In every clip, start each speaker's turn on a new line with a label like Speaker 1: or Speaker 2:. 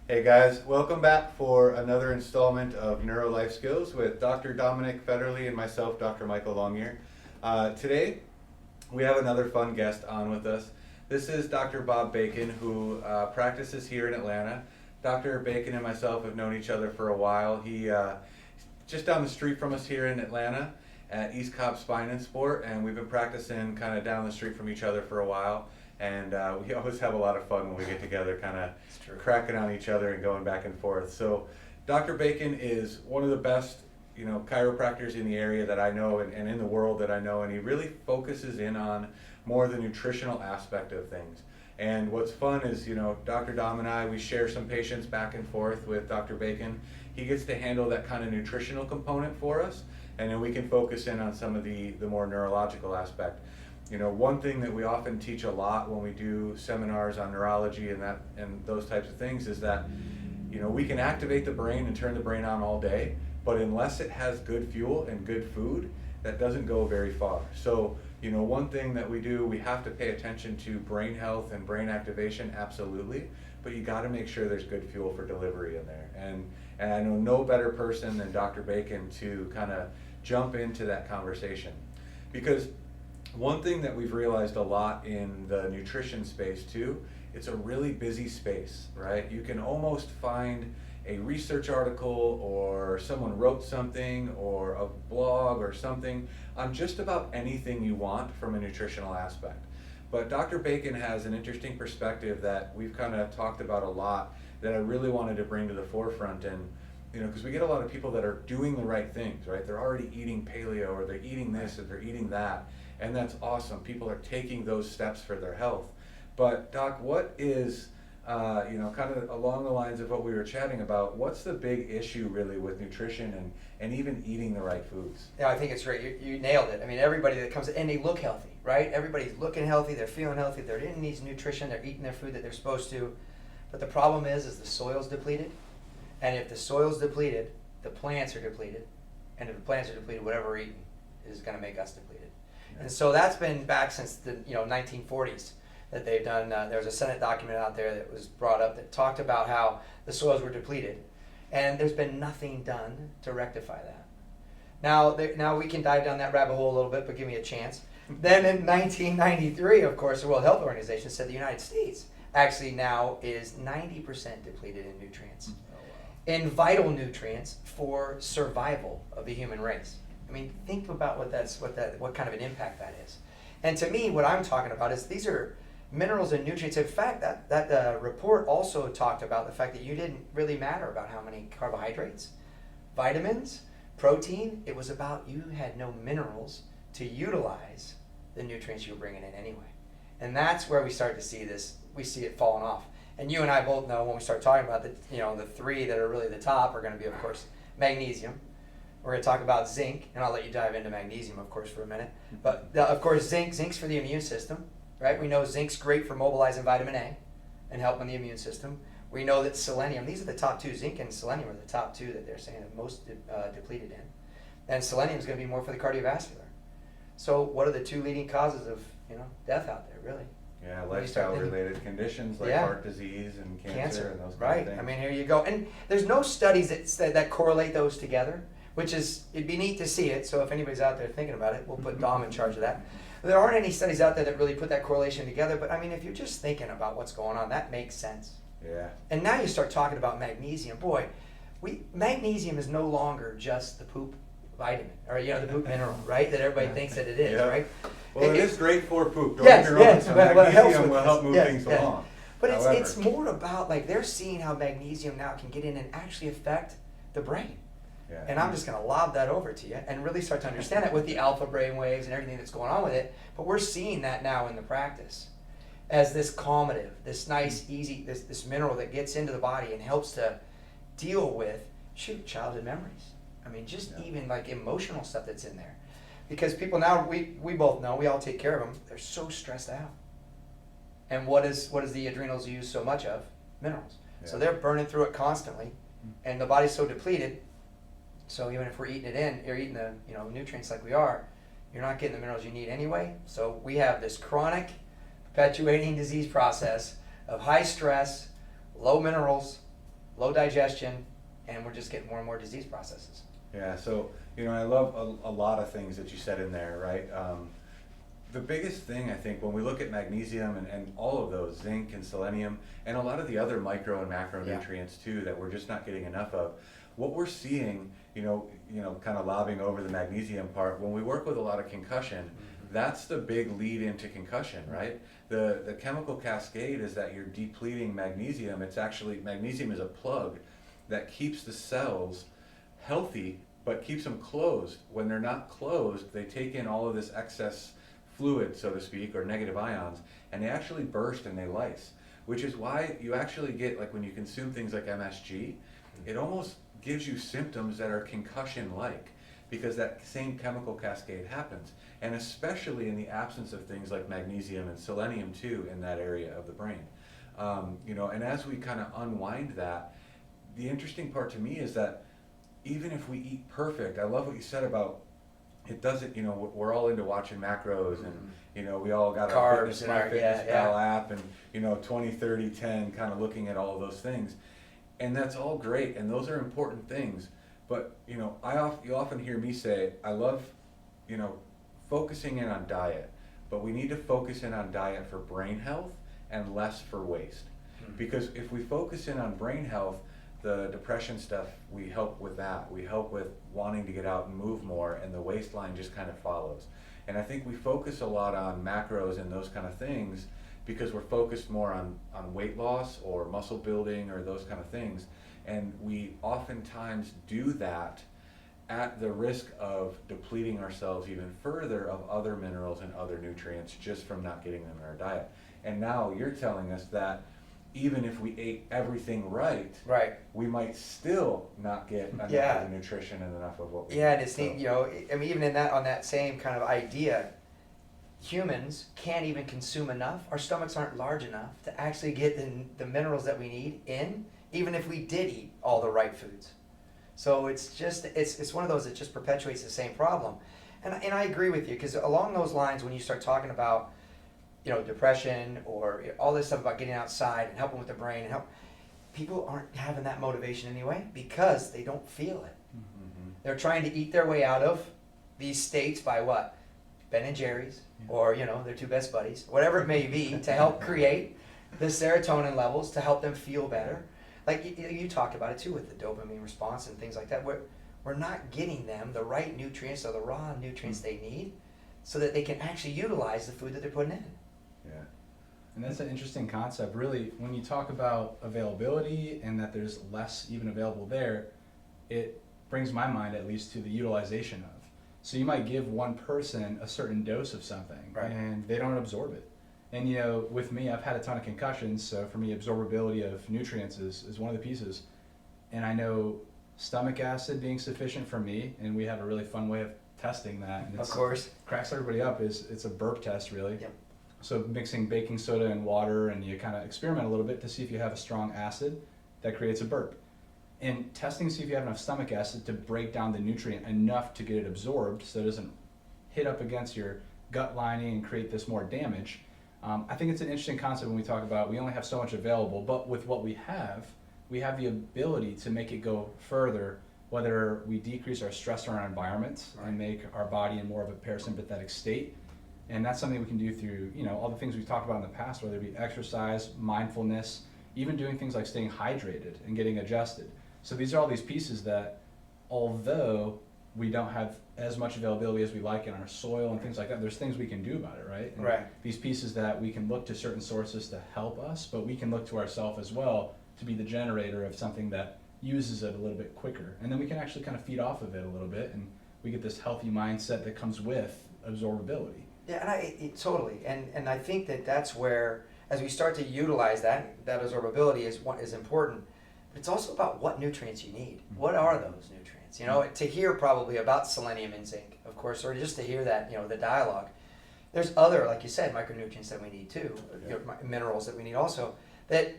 Speaker 1: Hey guys, welcome back for another installment of Neuro Life Skills with Dr. Dominic Fetterly and myself, Dr. Michael Longyear. Today, we have another fun guest on with us. This is Dr. Bob Bacon, who practices here in Atlanta. Dr. Bacon and myself have known each other for a while. He just down the street from us here in Atlanta at East Cobb Spine and Sport, and we've been practicing kind of down the street from each other for a while. And we always have a lot of fun when we get together, kind of cracking on each other and going back and forth. So Dr. Bacon is one of the best, chiropractors in the area that I know and in the world that I know, and he really focuses in on more the nutritional aspect of things. And what's fun is, Dr. Dom and I, we share some patients back and forth with Dr. Bacon. He gets to handle that kind of nutritional component for us, and then we can focus in on some of the more neurological aspect. One thing that we often teach a lot when we do seminars on neurology and those types of things is that, we can activate the brain and turn the brain on all day, but unless it has good fuel and good food, that doesn't go very far. So, one thing that we do, we have to pay attention to brain health and brain activation, absolutely, but you got to make sure there's good fuel for delivery in there. And I know no better person than Dr. Bacon to kind of jump into that conversation, because one thing that we've realized a lot in the nutrition space too, it's a really busy space, right? You can almost find a research article or someone wrote something or a blog or something on just about anything you want from a nutritional aspect. But Dr. Bacon has an interesting perspective that we've kind of talked about a lot that I really wanted to bring to the forefront. And because we get a lot of people that are doing the right things, right? They're already eating paleo, or they're eating this, or they're eating that. And that's awesome. People are taking those steps for their health. But Doc, what is, kind of along the lines of what we were chatting about, what's the big issue really with nutrition and even eating the right foods?
Speaker 2: Yeah, I think it's great. You nailed it. I mean, everybody that comes in, and they look healthy, right? Everybody's looking healthy, they're feeling healthy, they're eating these nutrition, they're eating their food that they're supposed to. But the problem is the soil's depleted. And if the soil's depleted, the plants are depleted. And if the plants are depleted, whatever we're eating is going to make us depleted. And so that's been back since the 1940s that they've done. There was a Senate document out there that was brought up that talked about how the soils were depleted, and there's been nothing done to rectify that. Now we can dive down that rabbit hole a little bit, but give me a chance. Then in 1993, of course, the World Health Organization said the United States actually now is 90% depleted in nutrients, in vital nutrients for survival of the human race. I mean, think about what kind of an impact that is. And to me, what I'm talking about is these are minerals and nutrients. In fact, that report also talked about the fact that you didn't really matter about how many carbohydrates, vitamins, protein. It was about you had no minerals to utilize the nutrients you were bringing in anyway. And that's where we start to see this. We see it falling off. And you and I both know when we start talking about the three that are really the top are going to be, of course, magnesium. We're going to talk about zinc, and I'll let you dive into magnesium, of course, for a minute. But, of course, zinc's for the immune system, right? We know zinc's great for mobilizing vitamin A and helping the immune system. We know that selenium, these are the top two. Zinc and selenium are the top two that they're saying are most depleted in. And selenium is going to be more for the cardiovascular. So what are the two leading causes of death out there, really?
Speaker 1: Yeah, lifestyle-related conditions like heart disease and cancer and those kind of things. I mean, here you go. And there's no studies that correlate those together, which is, it'd be neat to see it. So if anybody's out there thinking about it, we'll put Dom in charge of that. There aren't any studies out there that really put that correlation together, but I mean, if you're just thinking about what's going on, that makes sense. Yeah.
Speaker 2: And now you start talking about magnesium. Boy, magnesium is no longer just the poop vitamin, or the poop mineral, right? That everybody thinks that it is, right?
Speaker 1: Well, it is great for poop. Don't
Speaker 2: yes,
Speaker 1: get me wrong.
Speaker 2: yes.
Speaker 1: So
Speaker 2: Well,
Speaker 1: magnesium will help move things along.
Speaker 2: But it's more about, like, they're seeing how magnesium now can get in and actually affect the brain.
Speaker 1: Yeah.
Speaker 2: And I'm just going to lob that over to you and really start to understand that with the alpha brain waves and everything that's going on with it. But we're seeing that now in the practice as this calmative, this nice, easy, this mineral that gets into the body and helps to deal with, childhood memories. I mean, even like emotional stuff that's in there. Because people now, we both know, we all take care of them, they're so stressed out. And what does the adrenals use so much of? Minerals. Yeah. So they're burning through it constantly, and the body's so depleted. So even if we're eating it in, you're eating the nutrients like we are, you're not getting the minerals you need anyway. So we have this chronic, perpetuating disease process of high stress, low minerals, low digestion, and we're just getting more and more disease processes.
Speaker 1: Yeah, so, I love a lot of things that you said in there, right? The biggest thing, I think, when we look at magnesium and all of those, zinc and selenium, and a lot of the other micro and macronutrients too that we're just not getting enough of, what we're seeing, kind of lobbing over the magnesium part, when we work with a lot of concussion, that's the big lead into concussion, right? The chemical cascade is that you're depleting magnesium. It's actually, magnesium is a plug that keeps the cells healthy, but keeps them closed. When they're not closed, they take in all of this excess fluid, so to speak, or negative ions, and they actually burst and they lyse, which is why you actually get, like when you consume things like MSG, it almost gives you symptoms that are concussion-like, because that same chemical cascade happens, and especially in the absence of things like magnesium and selenium too in that area of the brain. And as we kind of unwind that, the interesting part to me is that even if we eat perfect, I love what you said about it doesn't, we're all into watching macros and, we all got our
Speaker 2: Carbs
Speaker 1: fitness app and, 20, 30, 10, kind of looking at all of those things. And that's all great. And those are important things. But, you often hear me say, I love, focusing in on diet, but we need to focus in on diet for brain health and less for waste. Because if we focus in on brain health, the depression stuff, we help with that. We help with wanting to get out and move more, and the waistline just kind of follows. And I think we focus a lot on macros and those kind of things because we're focused more on weight loss or muscle building or those kind of things. And we oftentimes do that at the risk of depleting ourselves even further of other minerals and other nutrients just from not getting them in our diet. And now you're telling us that even if we ate everything right, we might still not get enough of the nutrition and enough of what we need.
Speaker 2: And it's neat, even in that, on that same kind of idea, humans can't even consume enough. Our stomachs aren't large enough to actually get the minerals that we need in, even if we did eat all the right foods. So it's one of those that just perpetuates the same problem. And I agree with you, because along those lines, when you start talking about depression or all this stuff about getting outside and helping with the brain and people aren't having that motivation anyway because they don't feel it. They're trying to eat their way out of these states by what? Ben and Jerry's or, their two best buddies, whatever it may be, to help create the serotonin levels to help them feel better. Like you talked about it too with the dopamine response and things like that. We're not getting them the right nutrients or the raw nutrients they need so that they can actually utilize the food that they're putting in.
Speaker 3: Yeah. And that's an interesting concept. Really, when you talk about availability and that there's less even available there, it brings my mind at least to the utilization of. So you might give one person a certain dose of something and they don't absorb it. And with me, I've had a ton of concussions, so for me, absorbability of nutrients is one of the pieces. And I know stomach acid being sufficient for me, and we have a really fun way of testing that. And
Speaker 2: Of course.
Speaker 3: Cracks everybody up it's a burp test, really.
Speaker 2: Yep.
Speaker 3: So mixing baking soda and water, and you kind of experiment a little bit to see if you have a strong acid that creates a burp. And testing to see if you have enough stomach acid to break down the nutrient enough to get it absorbed so it doesn't hit up against your gut lining and create this more damage. I think it's an interesting concept when we talk about we only have so much available, but with what we have the ability to make it go further, whether we decrease our stress in our environment and make our body in more of a parasympathetic state. And that's something we can do through, all the things we've talked about in the past, whether it be exercise, mindfulness, even doing things like staying hydrated and getting adjusted. So these are all these pieces that, although we don't have as much availability as we like in our soil and things like that, there's things we can do about it, right? And these pieces that we can look to certain sources to help us, but we can look to ourselves as well to be the generator of something that uses it a little bit quicker. And then we can actually kind of feed off of it a little bit, and we get this healthy mindset that comes with absorbability.
Speaker 2: Yeah, and totally. And I think that's where, as we start to utilize that absorbability is important. But it's also about what nutrients you need. What are those nutrients? To hear probably about selenium and zinc, of course, or just to hear that, the dialogue. There's other, like you said, micronutrients that we need too, minerals that we need also, that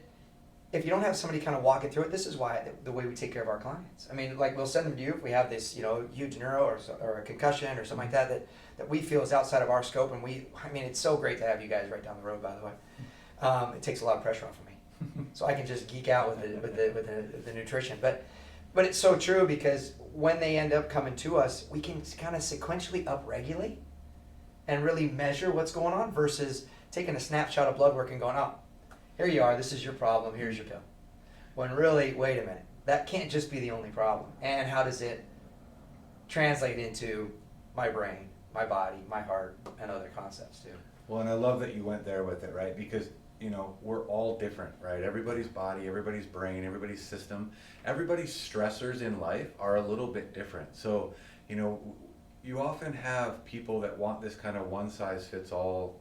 Speaker 2: if you don't have somebody kind of walking through it, this is why the way we take care of our clients. I mean, like we'll send them to you if we have this, huge neuro or a concussion or something like that we feel is outside of our scope. And it's so great to have you guys right down the road, by the way. It takes a lot of pressure off of me. So I can just geek out with the nutrition. But it's so true, because when they end up coming to us, we can kind of sequentially upregulate and really measure what's going on versus taking a snapshot of blood work and going, oh, here you are, this is your problem, here's your pill. When really, wait a minute, that can't just be the only problem. And how does it translate into my brain, my body, my heart, and other concepts too?
Speaker 1: Well, and I love that you went there with it, right? Because, you know, we're all different, right? Everybody's body, everybody's brain, everybody's system, everybody's stressors in life are a little bit different. So, you know, you often have people that want this kind of one size fits all,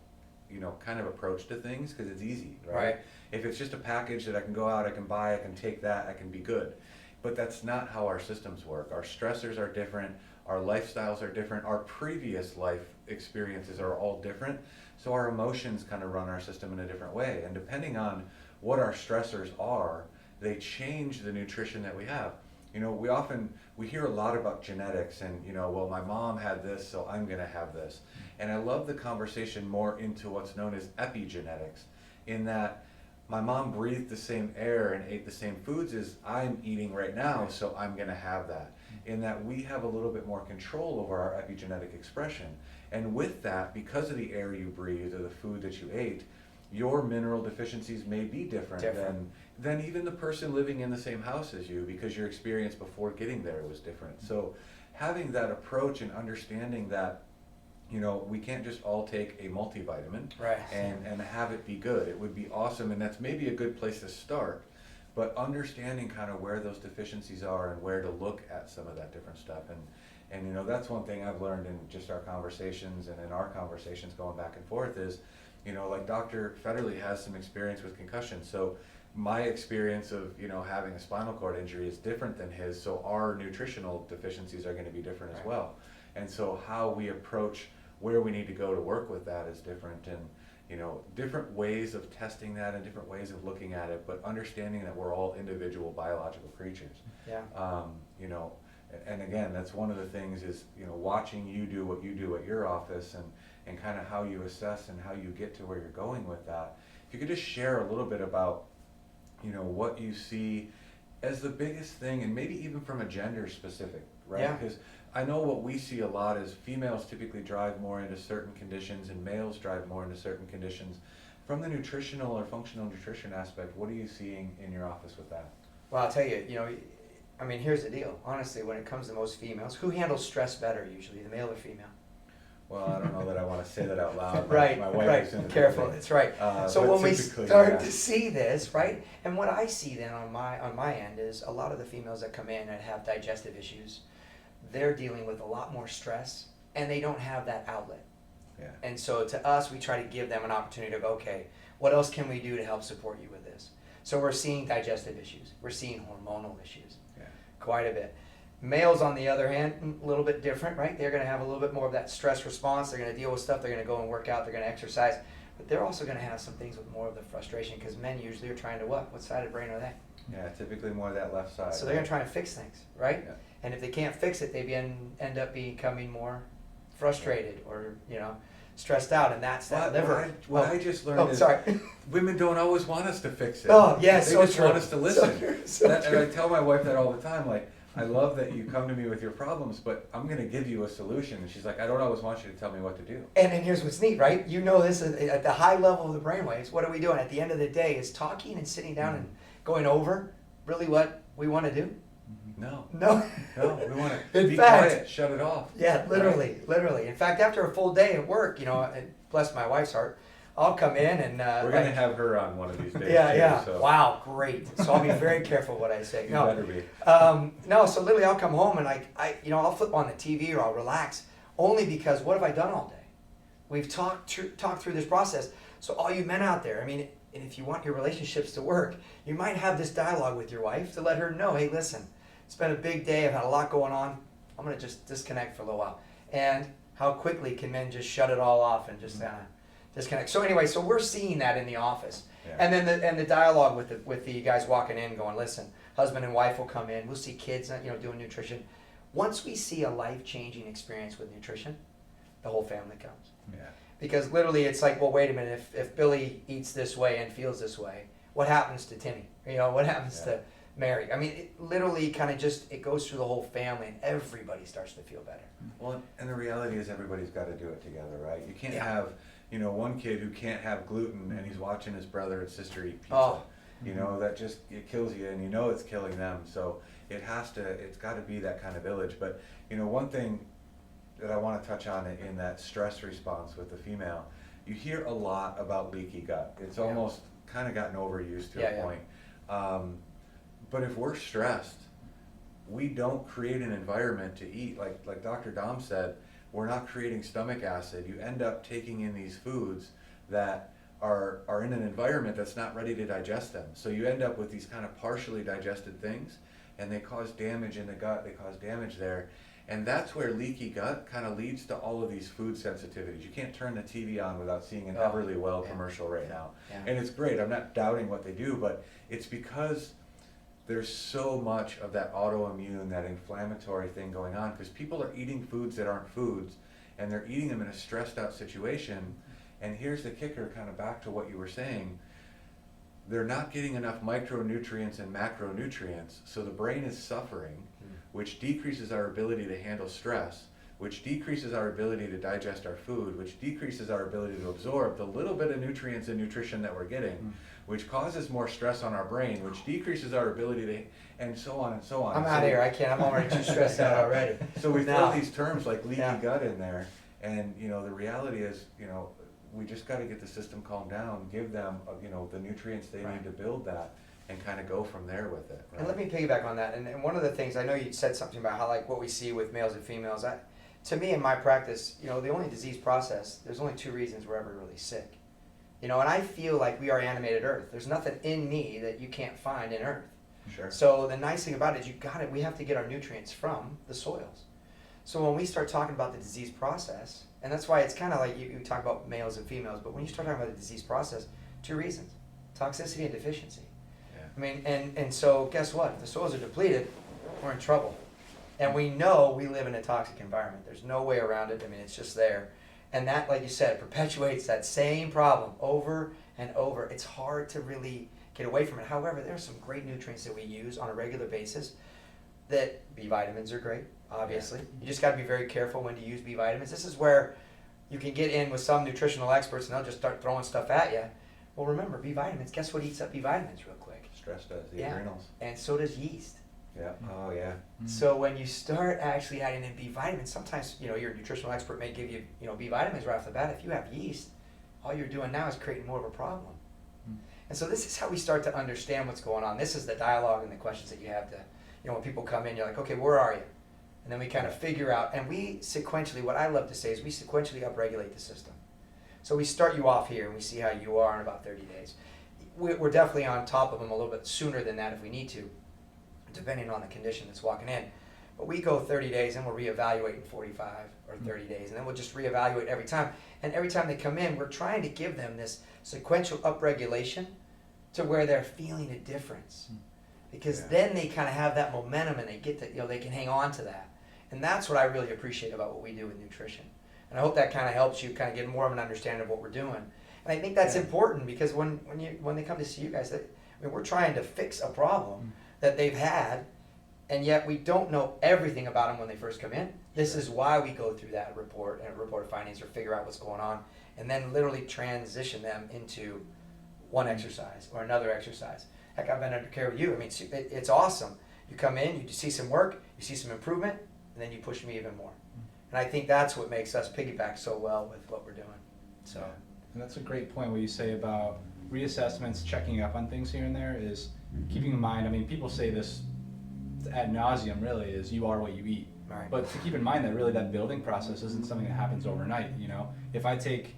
Speaker 1: you know, kind of approach to things because it's easy, right? If it's just a package that I can go out, I can buy, I can take that, I can be good. But that's not how our systems work. Our stressors are different, our lifestyles are different, our previous life experiences are all different. So our emotions kind of run our system in a different way. And depending on what our stressors are, they change the nutrition that we have. You know, we hear a lot about genetics and, you know, well, my mom had this, so I'm going to have this. And I love the conversation more into what's known as epigenetics, in that my mom breathed the same air and ate the same foods as I'm eating right now, so I'm going to have that. In that we have a little bit more control over our epigenetic expression. And with that, because of the air you breathed or the food that you ate, your mineral deficiencies may be different. Than even the person living in the same house as you, because your experience before getting there was different. So having that approach and understanding that, you know, we can't just all take a multivitamin and have it be good. It would be awesome, and that's maybe a good place to start. But understanding kind of where those deficiencies are and where to look at some of that different stuff. And you know, that's one thing I've learned in just our conversations and in our conversations going back and forth is, you know, like Dr. Fetterly has some experience with concussion. So my experience of, you know, having a spinal cord injury is different than his. So our nutritional deficiencies are going to be different as well. And so how we approach where we need to go to work with that is different. And, you know, different ways of testing that and different ways of looking at it, but understanding that we're all individual biological creatures. You know, and again, that's one of the things is, you know, watching you do what you do at your office and kind of how you assess and how you get to where you're going with that. If you could just share a little bit about, you know, what you see as the biggest thing, and maybe even from a gender specific, right? Because I know what we see a lot is females typically drive more into certain conditions and males drive more into certain conditions. From the nutritional or functional nutrition aspect, what are you seeing in your office with that?
Speaker 2: Well, I'll tell you, you know, I mean, here's the deal. Honestly, when it comes to most females, who handles stress better usually, the male or female?
Speaker 1: Well, I don't know that I want to say that out loud.
Speaker 2: My
Speaker 1: wife is in the
Speaker 2: careful,
Speaker 1: building.
Speaker 2: that's right. So when we start
Speaker 1: to
Speaker 2: see this, right, and what I see then on my end is a lot of the females that come in and have digestive issues, they're dealing with a lot more stress and they don't have that outlet. And so to us, we try to give them an opportunity to go, okay, what else can we do to help support you with this? So we're seeing digestive issues, we're seeing hormonal issues, quite a bit. Males, on the other hand, a little bit different, right? They're going to have a little bit more of that stress response. They're going to deal with stuff. They're going to go and work out. They're going to exercise. But they're also going to have some things with more of the frustration, because men usually are trying to what? What side of the brain are they?
Speaker 1: Yeah, typically more that left side.
Speaker 2: So they're going to try and fix things, right?
Speaker 1: Yeah.
Speaker 2: And if they can't fix it, they end up becoming more frustrated or, you know, stressed out, and that's that liver.
Speaker 1: What I just learned is women don't always want us to fix it.
Speaker 2: Oh, yes,
Speaker 1: they
Speaker 2: so
Speaker 1: just
Speaker 2: true.
Speaker 1: want us to listen.
Speaker 2: So
Speaker 1: And I tell my wife that all the time, like, I love that you come to me with your problems, but I'm going to give you a solution. And she's like, I don't always want you to tell me what to do.
Speaker 2: And here's what's neat, right? You know this at the high level of the brainwaves. What are we doing? At the end of the day, is talking and sitting down and going over really what we want to do?
Speaker 1: No.
Speaker 2: We
Speaker 1: want to be
Speaker 2: fact,
Speaker 1: quiet, shut it off.
Speaker 2: Yeah, literally. In fact, after a full day at work, you know, and bless my wife's heart, I'll come in and
Speaker 1: we're going to have her on one of these days.
Speaker 2: Yeah.
Speaker 1: So.
Speaker 2: Wow, great. So I'll be very careful what I say.
Speaker 1: You better be.
Speaker 2: So literally, I'll come home and I'll flip on the TV or I'll relax, only because what have I done all day? We've talked through this process. So all you men out there, I mean, and if you want your relationships to work, you might have this dialogue with your wife to let her know, hey, listen, it's been a big day. I've had a lot going on. I'm going to just disconnect for a little while. And how quickly can men just shut it all off and just kind of disconnect? So anyway, so we're seeing that in the office.
Speaker 1: Yeah.
Speaker 2: And then the dialogue with the guys walking in going, listen, husband and wife will come in. We'll see kids, you know, doing nutrition. Once we see a life-changing experience with nutrition, the whole family comes.
Speaker 1: Yeah.
Speaker 2: Because literally it's like, well, wait a minute, if Billy eats this way and feels this way, what happens to Timmy? You know, what happens
Speaker 1: Yeah.
Speaker 2: to Mary? I mean, it literally kind of just, it goes through the whole family and everybody starts to feel better.
Speaker 1: Well, and the reality is everybody's got to do it together, right? You can't
Speaker 2: Yeah.
Speaker 1: have, you know, one kid who can't have gluten and he's watching his brother and sister eat pizza.
Speaker 2: Oh.
Speaker 1: You know, that just, it kills you, and you know it's killing them. So it's got to be that kind of village. But, you know, one thing that I want to touch on in that stress response with the female, you hear a lot about leaky gut. It's
Speaker 2: Yeah.
Speaker 1: almost kind of gotten overused to
Speaker 2: Yeah,
Speaker 1: a
Speaker 2: yeah.
Speaker 1: point. But if we're stressed, we don't create an environment to eat. Like Dr. Dom said, we're not creating stomach acid. You end up taking in these foods that are in an environment that's not ready to digest them. So you end up with these kind of partially digested things, and they cause damage in the gut, they cause damage there. And that's where leaky gut kind of leads to all of these food sensitivities. You can't turn the TV on without seeing an
Speaker 2: Oh,
Speaker 1: Everly Well
Speaker 2: yeah.
Speaker 1: commercial right now.
Speaker 2: Yeah.
Speaker 1: And it's great, I'm not doubting what they do, but it's because there's so much of that autoimmune, that inflammatory thing going on, because people are eating foods that aren't foods, and they're eating them in a stressed out situation. And here's the kicker, kind of back to what you were saying, they're not getting enough micronutrients and macronutrients, so the brain is suffering, which decreases our ability to handle stress, which decreases our ability to digest our food, which decreases our ability to absorb the little bit of nutrients and nutrition that we're getting, which causes more stress on our brain, which decreases our ability to, and so on and so on.
Speaker 2: I'm
Speaker 1: So
Speaker 2: out of
Speaker 1: we-
Speaker 2: here. I can't. I'm already too stressed out already.
Speaker 1: So we
Speaker 2: Now-
Speaker 1: throw these terms like leaky
Speaker 2: Yeah.
Speaker 1: gut in there, and you know the reality is, you know, we just got to get the system calmed down, give them, you know, the nutrients they
Speaker 2: Right.
Speaker 1: need to build that, and kind of go from there with it. Right?
Speaker 2: And let me piggyback on that. And one of the things, I know you said something about how, like, what we see with males and females. To me, in my practice, you know, the only disease process, there's only two reasons we're ever really sick. You know, and I feel like we are animated Earth. There's nothing in me that you can't find in Earth.
Speaker 1: Sure.
Speaker 2: So the nice thing about it is we have to get our nutrients from the soils. So when we start talking about the disease process, and that's why it's kind of like you talk about males and females, but when you start talking about the disease process, two reasons: toxicity and deficiency.
Speaker 1: Yeah.
Speaker 2: I mean, and so guess what? If the soils are depleted, we're in trouble. And we know we live in a toxic environment. There's no way around it. I mean, it's just there. And that, like you said, perpetuates that same problem over and over. It's hard to really get away from it. However, there are some great nutrients that we use on a regular basis. That B vitamins are great, obviously. You just got to be very careful when to use B vitamins. This is where you can get in with some nutritional experts and they'll just start throwing stuff at you. Well, remember, B vitamins, guess what eats up B vitamins real quick?
Speaker 1: Stress does the
Speaker 2: Yeah.
Speaker 1: adrenals.
Speaker 2: And so does yeast.
Speaker 1: Yeah. Oh yeah.
Speaker 2: So when you start actually adding in B vitamins, sometimes, you know, your nutritional expert may give you, you know, B vitamins right off the bat. If you have yeast, all you're doing now is creating more of a problem. And so this is how we start to understand what's going on. This is the dialogue and the questions that you have to, you know, when people come in, you're like, okay, where are you? And then we kind of figure out, and we sequentially, what I love to say is we sequentially upregulate the system. So we start you off here and we see how you are in about 30 days. We're definitely on top of them a little bit sooner than that if we need to, depending on the condition that's walking in. But we go 30 days and we'll reevaluate in 45 or 30 days, and then we'll just reevaluate every time. And every time they come in, we're trying to give them this sequential upregulation to where they're feeling a difference. Because
Speaker 1: Yeah.
Speaker 2: then they kind of have that momentum and they get to, you know, they can hang on to that. And that's what I really appreciate about what we do with nutrition. And I hope that kind of helps you kind of get more of an understanding of what we're doing. And I think that's
Speaker 1: Yeah.
Speaker 2: important because when they come to see you guys, I mean, we're trying to fix a problem that they've had, and yet we don't know everything about them when they first come in. This
Speaker 1: Sure.
Speaker 2: is why we go through that report of findings or figure out what's going on, and then literally transition them into one exercise or another exercise. Heck, I've been under care with you. I mean, it's awesome. You come in, you see some work, you see some improvement, and then you push me even more. And I think that's what makes us piggyback so well with what we're doing. So,
Speaker 3: And that's a great point what you say about reassessments, checking up on things here and there, is keeping in mind, I mean, people say this ad nauseum really, is you are what you eat.
Speaker 2: right.
Speaker 3: But to keep in mind that really that building process isn't something that happens overnight, you know? If I take,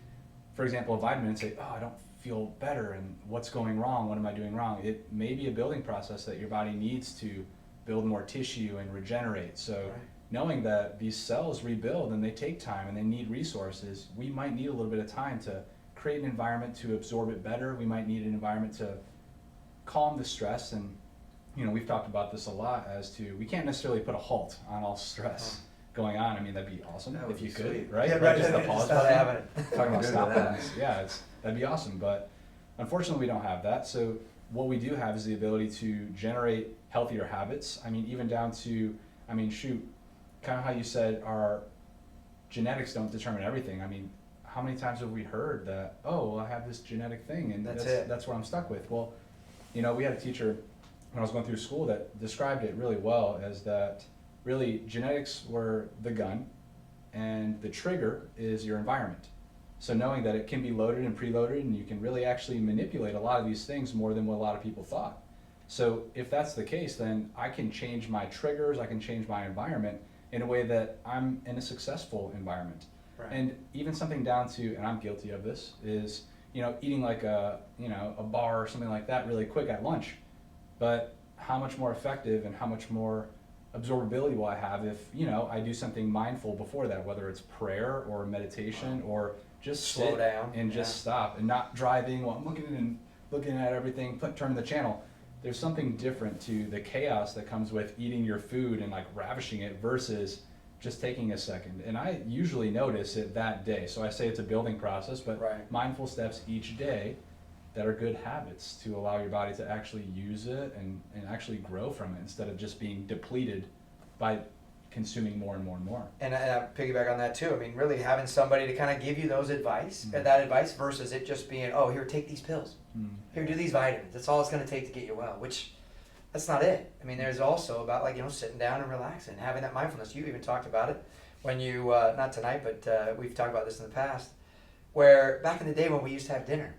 Speaker 3: for example, a vitamin and say, oh, I don't feel better and what's going wrong, what am I doing wrong? It may be a building process that your body needs to build more tissue and regenerate. So
Speaker 2: Right.
Speaker 3: knowing that these cells rebuild and they take time and they need resources, we might need a little bit of time to create an environment to absorb it better. We might need an environment to calm the stress. And you know, we've talked about this a lot as to, we can't necessarily put a halt on all stress going on. I mean, that'd be awesome
Speaker 1: That would
Speaker 3: if you
Speaker 1: be
Speaker 3: could,
Speaker 1: sweet.
Speaker 3: right?
Speaker 2: Yeah,
Speaker 3: Right,
Speaker 2: right.
Speaker 3: just the
Speaker 2: Just
Speaker 3: pause
Speaker 2: not
Speaker 3: button.
Speaker 2: having it.
Speaker 3: Talking about
Speaker 1: Good
Speaker 3: stop
Speaker 1: with that.
Speaker 3: buttons. Yeah, that'd be awesome. But unfortunately, we don't have that. So what we do have is the ability to generate healthier habits. I mean, even down to, I mean, shoot, kind of how you said our genetics don't determine everything. I mean, how many times have we heard that, oh, well, I have this genetic thing and that's what I'm stuck with? Well, you know, we had a teacher when I was going through school that described it really well as that really genetics were the gun and the trigger is your environment. So knowing that it can be loaded and preloaded and you can really actually manipulate a lot of these things more than what a lot of people thought. So if that's the case, then I can change my triggers, I can change my environment in a way that I'm in a successful environment.
Speaker 2: Right.
Speaker 3: And even something down to, and I'm guilty of this, is, you know, eating like a bar or something like that really quick at lunch. But how much more effective and how much more absorbability will I have if, you know, I do something mindful before that, whether it's prayer or meditation or just
Speaker 2: Slow
Speaker 3: sit
Speaker 2: down,
Speaker 3: and just stop and not driving while I'm looking at everything, turning the channel. There's something different to the chaos that comes with eating your food and like ravishing it versus just taking a second. And I usually notice it that day. So I say it's a building process, but
Speaker 2: Right.
Speaker 3: mindful steps each day that are good habits to allow your body to actually use it and actually grow from it instead of just being depleted by consuming more and more and more.
Speaker 2: And I piggyback on that too. I mean, really having somebody to kind of give you those advice, that advice versus it just being, oh, here, take these pills. Here, do these vitamins. That's all it's going to take to get you well, which that's not it. I mean, there's also about like, you know, sitting down and relaxing, having that mindfulness. You even talked about it when you, not tonight, but we've talked about this in the past, where back in the day when we used to have dinner.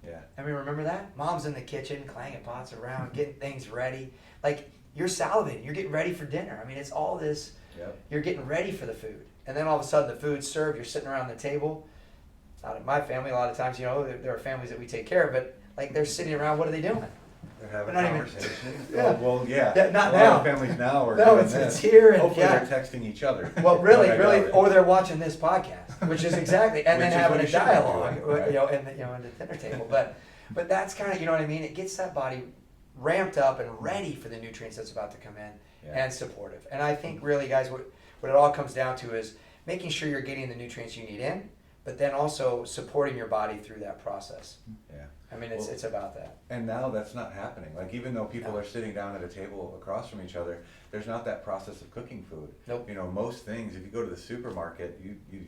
Speaker 1: Yeah.
Speaker 2: I mean, remember that? Mom's in the kitchen, clanging pots around, getting things ready. Like, you're salivating, you're getting ready for dinner. I mean, it's all this, you're getting ready for the food. And then all of a sudden the food's served, you're sitting around the table. Not in my family, a lot of times, you know, there are families that we take care of, but like they're sitting around, what are they doing?
Speaker 1: They're having
Speaker 2: They're not even-
Speaker 1: conversations.
Speaker 2: Yeah.
Speaker 1: Oh, well, yeah.
Speaker 2: Yeah, not
Speaker 1: a lot
Speaker 2: now.
Speaker 1: of families now are
Speaker 2: No,
Speaker 1: doing
Speaker 2: it's
Speaker 1: this.
Speaker 2: here and
Speaker 1: Hopefully
Speaker 2: yeah.
Speaker 1: they're texting each other.
Speaker 2: Well, really,
Speaker 1: But I doubt
Speaker 2: really,
Speaker 1: it.
Speaker 2: or they're watching this podcast, which is exactly, and
Speaker 1: Which
Speaker 2: then
Speaker 1: is
Speaker 2: having
Speaker 1: what
Speaker 2: a
Speaker 1: you should be
Speaker 2: dialogue,
Speaker 1: doing, right?
Speaker 2: you know, and you know, at the dinner table. But that's kind of, you know what I mean? It gets that body ramped up and ready for the nutrients that's about to come in and supportive. And I think really, guys, what it all comes down to is making sure you're getting the nutrients you need in, but then also supporting your body through that process.
Speaker 1: Yeah.
Speaker 2: I mean, it's about that.
Speaker 1: And now that's not happening. Like, even though people are sitting down at a table across from each other, there's not that process of cooking food.
Speaker 2: Nope.
Speaker 1: You know, most things, if you go to the supermarket,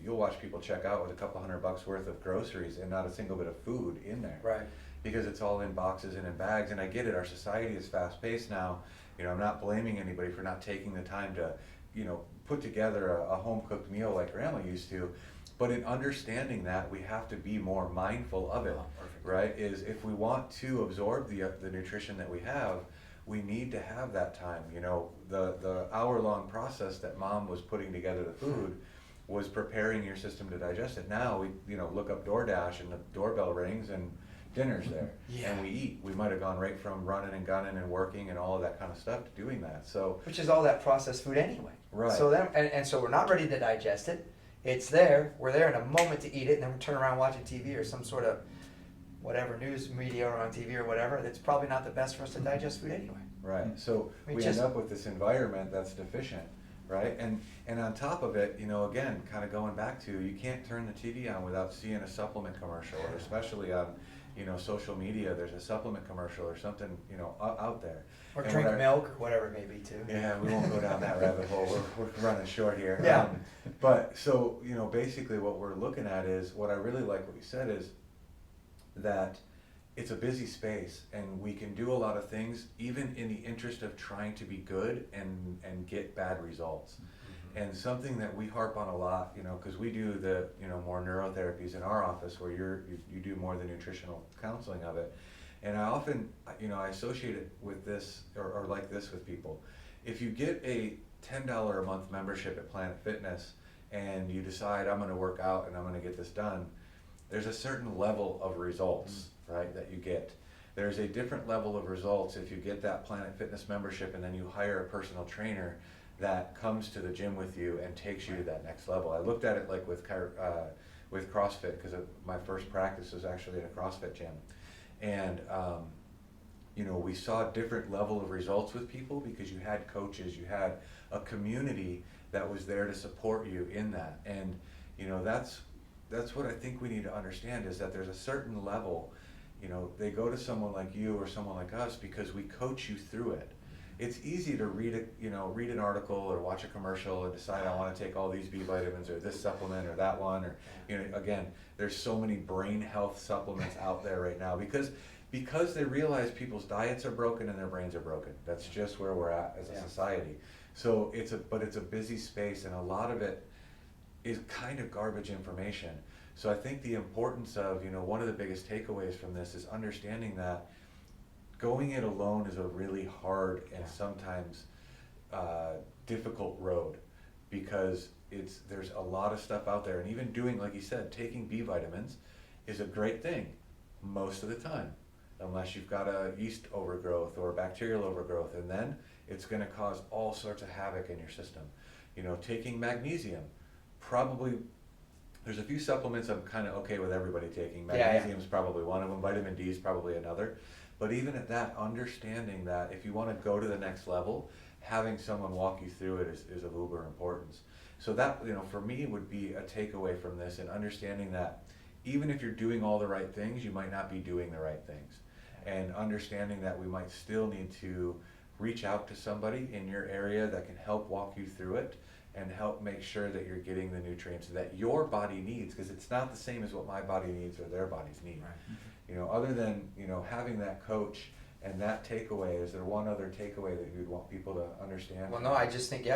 Speaker 1: you'll watch people check out with a couple $100 worth of groceries and not a single bit of food in there.
Speaker 2: Right.
Speaker 1: Because it's all in boxes and in bags. And I get it, our society is fast paced now. You know, I'm not blaming anybody for not taking the time to, you know, put together a home cooked meal like grandma used to. But in understanding that, we have to be more mindful of it, right? Is if we want to absorb the nutrition that we have, we need to have that time. You know, the hour-long process that mom was putting together the food was preparing your system to digest it. Now we, you know, look up DoorDash and the doorbell rings and dinner's there, and we eat. We might have gone right from running and gunning and working and all of that kind of stuff to doing that. So,
Speaker 2: which is all that processed food anyway.
Speaker 1: Right.
Speaker 2: So then, and so we're not ready to digest it. It's there. We're there in a moment to eat it, and then we turn around watching TV or some sort of whatever news media or on TV or whatever. That's probably not the best for us to digest food anyway.
Speaker 1: right. So
Speaker 2: I mean,
Speaker 1: we
Speaker 2: just-
Speaker 1: end up with this environment that's deficient, right? And on top of it, you know, again, kind of going back to, you can't turn the TV on without seeing a supplement commercial, or especially on, you know, social media, there's a supplement commercial or something, you know, out there.
Speaker 2: Or
Speaker 1: And
Speaker 2: drink
Speaker 1: what I-
Speaker 2: milk or whatever it may be too.
Speaker 1: Yeah, we won't go down that rabbit hole. We're running short here.
Speaker 2: Yeah.
Speaker 1: But so, you know, basically what we're looking at is, what I really like what you said is that it's a busy space and we can do a lot of things even in the interest of trying to be good and get bad results. And something that we harp on a lot, you know, because we do the, you know, more neurotherapies in our office where you do more the nutritional counseling of it. And I often, you know, I associate it with this, or like this with people. If you get a $10 a month membership at Planet Fitness and you decide, I'm going to work out and I'm going to get this done, there's a certain level of results, right, that you get. There's a different level of results if you get that Planet Fitness membership and then you hire a personal trainer that comes to the gym with you and takes you to that next level. I looked at it like with CrossFit, because my first practice was actually in a CrossFit gym. And, you know, we saw a different level of results with people because you had coaches, you had a community that was there to support you in that. And, you know, that's what I think we need to understand, is that there's a certain level, they go to someone like you or someone like us because we coach you through it. It's easy to read an article or watch a commercial and decide I want to take all these B vitamins or this supplement or that one, or again, there's so many brain health supplements out there right now because they realize people's diets are broken and their brains are broken. That's just where we're at as a society. So it's a busy space, and a lot of it is kind of garbage information. So I think the importance of, one of the biggest takeaways from this is understanding that going it alone is a really hard and sometimes difficult road, because there's a lot of stuff out there, and even doing, like you said, taking B vitamins is a great thing most of the time, unless you've got a yeast overgrowth or bacterial overgrowth, and then it's going to cause all sorts of havoc in your system. Taking magnesium, probably there's a few supplements I'm kind of okay with everybody taking. Magnesium is probably one of them. Vitamin D is probably another. But even at that, understanding that if you want to go to the next level, having someone walk you through it is of uber importance. So that, for me, would be a takeaway from this, and understanding that even if you're doing all the right things, you might not be doing the right things. And understanding that we might still need to reach out to somebody in your area that can help walk you through it and help make sure that you're getting the nutrients that your body needs, because it's not the same as what my body needs or their bodies need. Right. Other than, having that coach and that takeaway, is there one other takeaway that you'd want people to understand?
Speaker 2: Well, no, I just think,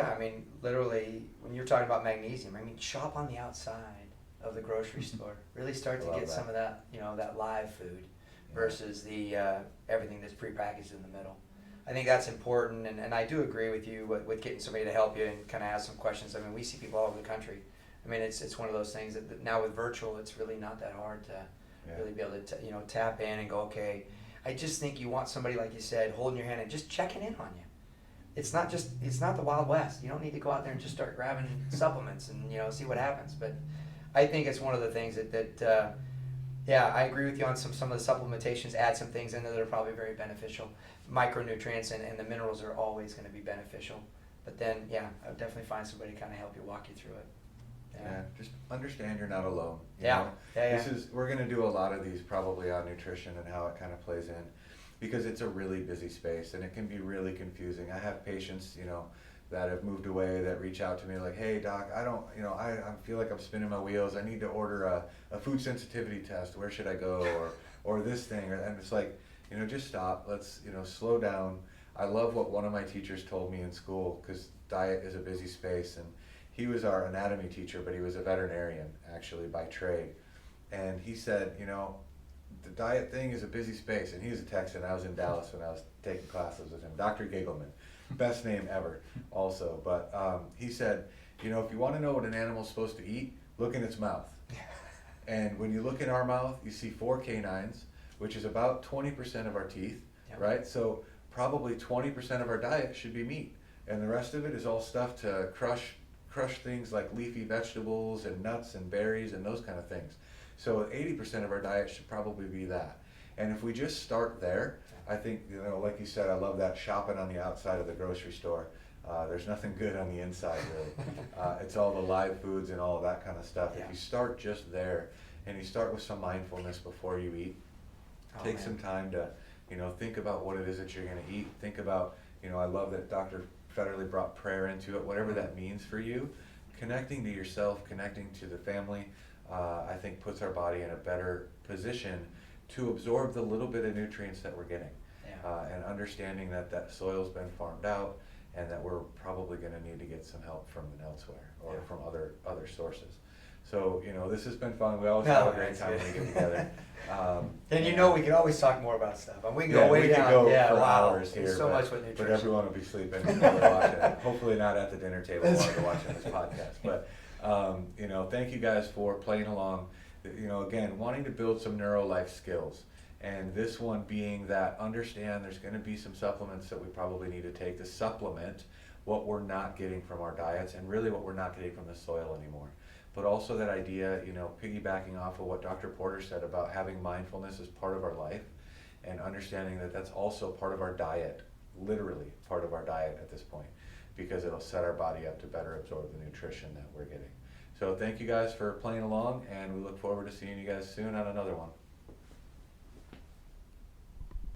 Speaker 2: literally, when you're talking about magnesium, shop on the outside of the grocery store. Really start to get some of that, that live food versus the everything that's prepackaged in the middle. I think that's important, and I do agree with you with getting somebody to help you and kind of ask some questions. We see people all over the country. It's one of those things that now with virtual, it's really not that hard to really be able to tap in and go, okay. I just think you want somebody, like you said, holding your hand and just checking in on you. It's not the Wild West. You don't need to go out there and just start grabbing supplements and see what happens. But I think it's one of the things that I agree with you on some of the supplementations. Add some things in there that are probably very beneficial. Micronutrients and the minerals are always going to be beneficial. But then, I would definitely find somebody to kind of help you walk you through it.
Speaker 1: Just understand you're not alone. We're going to do a lot of these probably on nutrition and how it kind of plays in, because it's a really busy space and it can be really confusing. I have patients, that have moved away that reach out to me like, hey doc, I feel like I'm spinning my wheels. I need to order a food sensitivity test. Where should I go? Or this thing. And it's like, just stop. Let's, slow down. I love what one of my teachers told me in school, because diet is a busy space, and he was our anatomy teacher, but he was a veterinarian actually by trade. And he said, the diet thing is a busy space. And he was a Texan. I was in Dallas when I was taking classes with him. Dr. Giggleman, best name ever also. But he said, if you want to know what an animal's supposed to eat, look in its mouth. And when you look in our mouth, you see 4 canines, which is about 20% of our teeth, right? So probably 20% of our diet should be meat. And the rest of it is all stuff to crush things like leafy vegetables and nuts and berries and those kind of things. So 80% of our diet should probably be that. And if we just start there, I think, like you said, I love that shopping on the outside of the grocery store. There's nothing good on the inside, really. It's all the live foods and all of that kind of stuff. If you start just there and you start with some mindfulness before you eat, take some time to, think about what it is that you're going to eat. Think about, I love that Dr. Fetterly brought prayer into it, whatever that means for you. Connecting to yourself, connecting to the family, I think puts our body in a better position to absorb the little bit of nutrients that we're getting. And understanding that soil's been farmed out, and that we're probably going to need to get some help from elsewhere or from other sources. So, this has been fun. We always have a great time when we get together.
Speaker 2: And we can always talk more about stuff. And we can go way down.
Speaker 1: Go for hours here.
Speaker 2: There's so much with nutrition.
Speaker 1: But everyone will be sleeping while they're watching it. Hopefully not at the dinner table while they're watching this podcast. But, thank you guys for playing along. Again, wanting to build some neuro life skills. And this one being that understand there's going to be some supplements that we probably need to take to supplement what we're not getting from our diets, and really what we're not getting from the soil anymore. But also that idea, piggybacking off of what Dr. Porter said about having mindfulness as part of our life, and understanding that that's also part of our diet, literally part of our diet at this point, because it'll set our body up to better absorb the nutrition that we're getting. So thank you guys for playing along, and we look forward to seeing you guys soon on another one.